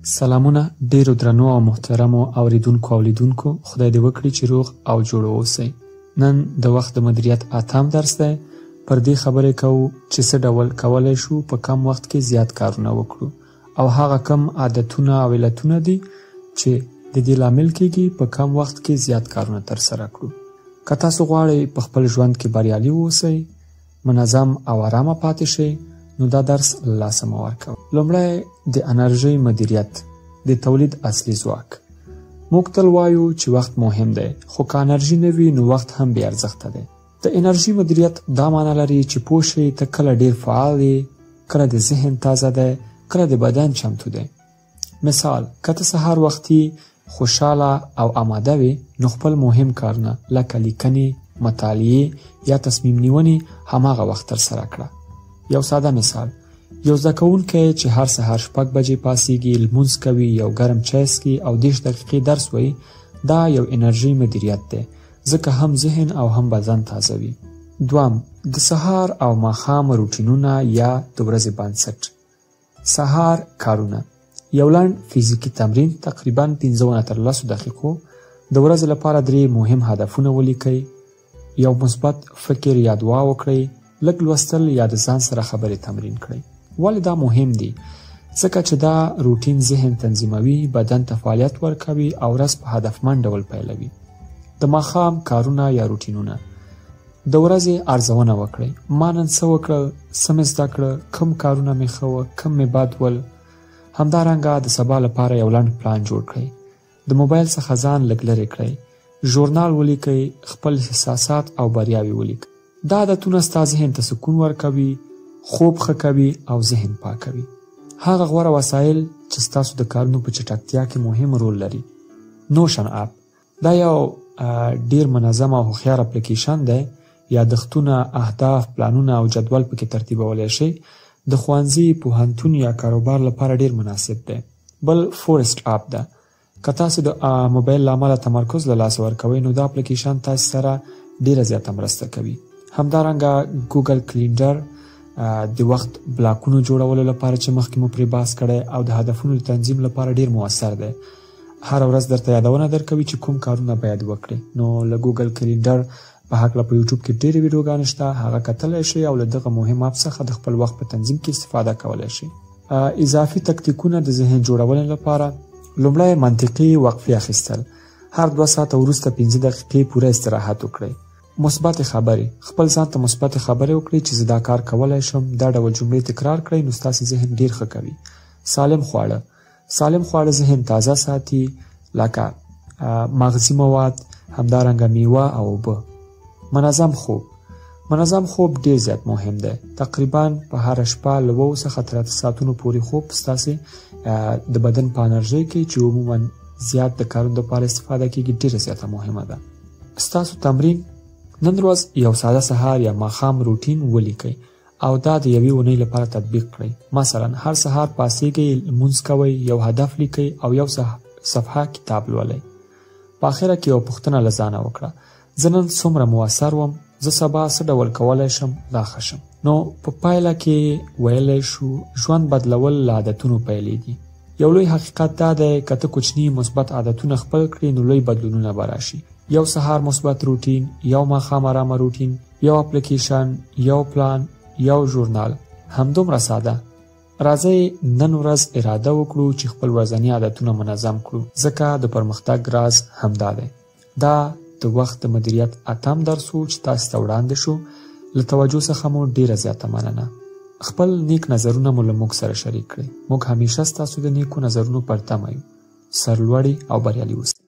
سلامونه ډیرو درنو او محترمو اوریدونکو او لیدونکو، خدای دې وکړي چې روغ او جوړ اوسئ. نن د وخت د مدیریت 8ام درس دی. پر دې خبرې کوو چې څه ډول کولی شو په کم وخت کې زیات کارونه وکړو او هغه کم عادتونه او علتونه دي چې د دې لامل کېږي په کم وخت کې زیات کارونه ترسره کړو. که تاسو غواړئ په خپل ژوند کې بریالي واوسئ، منظم او آرامه پاتې شئ، نو دا درس له لاسه مه ورکوئ. لومړی د انرژۍ مدیریت، د تولید اصلي ځواک. موږ تل وایو چې وخت مهم دی، خو که انرژي نه وي نو وخت هم بې ارزښته دی. د انرژي مدیریت دا معنی لري چې پوه شئ ته کله ډیر فعال یې، کله د ذهن تازه دی، کله د بدن چمتو دی. مثال، که ته سهار وختي خوشحاله او آماده وي، نو خپل مهم کارونه لکه لیکنې، مطالعې یا تصمیم نیونې هماغه وخت ترسره کړه. یو ساده مثال، یو زده کوونکی چې هر سهار 6 بجې پاسېږي، لمونځ کوي، یو ګرم چای څښي او 10 دقیقې درس وایي، دا یو انرژي مدیریت دی، ځکه هم ذهن او هم بدن تازه وي. دوم، د سهار او ماښام روټینونه یا د ورځې بنسټ. سهار کارونه. یو لنډ فزیکي تمرین تقریبا 15 تر 10 دقیقو. د ورځې لپاره 3 مهم هدفونه ولیکئ. یو مثبت فکر یا دعا وکړئ. لږ لوستل یا د ځان سره خبرې تمرین کړئ. ولې دا مهم دی؟ ځکه چې دا روټین ذهن تنظیموي، بدن ته فعالیت ورکوي او ورځ په هدفمند ډول پیلوي. د ماښام کارونه یا روټینونه. د ورځې ارزونه وکړئ. ما نن څه وکړل، څه مې زده کړه، کوم کارونه مې ښه وه، کوم مې بد ول. همدارنګه د سبا لپاره یو لنډ پلان جوړ کړئ. د موبایل څخه ځان لږ لرې کړئ. ژورنال ولیکئ، خپل احساسات او بریاوې ولیکئ. دا عادتونه ستا ذهن ته سکون ورکوي، خوب ښه کوي او ذهن پاکوي. هغه غوره وسایل چې ستاسو د کارونو په چټکتیا کې مهم رول لري. نوشن اپ دا یو ډیر منظم او هوښیار اپلیکیشن دی. یادښتونه، اهداف، پلانونه او جدول پکې ترتیبولی شئ. د ښوونځي، پوهنتون یا کاروبار لپاره ډیر مناسب دی. بل فورست اپ ده. که تاسو د موبایل له امله تمرکز له لاسه ورکوئ، نو دا اپلیکیشن تاسو سره ډیره زیاته مرسته کوي. همدارنګه ګوګل کلینډر د وخت بلاکونو جوړولو لپاره چې مخکې مو پرې بحث کړی او د هدفونو تنظیم لپاره ډیر موثر دی. هر ورځ درته یادونه درکوي چې کوم کارونه باید وکړئ. نو له ګوګل کلینډر په هکله په یوټیوب کې ډېرې ویډیوګانې شته، هغه کتلی شئ او له دغه مهم اپ څخه د خپل وخت په تنظیم کې استفاده کولی شئ. اضافي تکتیکونه د ذهن جوړونې لپاره. لومړی، منطقي وقفې اخیستل. هر 2 ساعته وروسته 15 دقیقې پوره استراحت وکړئ. مثبت خبرې. خپل ځان ته مثبت خبرې وکړئ چې زه دا کار کولی شم. دا ډول جملې تکرار کړئ نو ستاسې ذهن ډیر ښه کوي. سالم خواړه. سالم خواړه ذهن تازه ساتي، لکه مغذي مواد، همدارنګه میوه او اوبه. منظم خوب. منظم خوب ډیر زیات مهم دی. تقریبا په هر شپه له 2 څخه تر 8 ساعتونو پورې خوب ستاسې د بدن په انرژۍ کې چې عموما زیات د کارونو لپاره استفاده کېږي ډیره زیاته مهمه ده. ستاسو تمرین. نن ورځ یو ساده سهار یا ماښام روټین ولیکئ او دا د یوې اونۍ لپاره تطبیق کړئ. مثلا هر سهار پاسېږئ، لمونځ کوئ، یو هدف لیکئ او یو صفحه کتاب لولئ. په آخره کې یو پوښتنه له ځانه وکړه، زه نن څومره مؤثر وم، زه سبا څه ډول کولی شم لا ښه شم. نو په پایله کې ویلی شو ژوند بدلول له عادتونو پیلېږي. یو لوی حقیقت دا دی، که ته کوچني مثبت عادتونه خپل کړې نو لوی بدلونونه به راشي. یو سهار مثبت روټین، یو ماښام آرامه روټین، یو اپلیکیشن، یو پلان، یو ژورنال، همدومره ساده. راځئ نن ورځ اراده وکړو چې خپل ورځني عادتونه منظم کړو، ځکه د پرمختګ راز همدا دی. دا د وخت د مدیریت 8م درس و چې تاسو ته وړاندې شو. له توجه څخه مو ډیره زیاته مننه. خپل نیک نظرونه مو له موږ سره شریک کړئ. موږ همیشه ستاسو د نیکو نظرونو پر تمه یو. سرلوړي او بریالي اوسئ.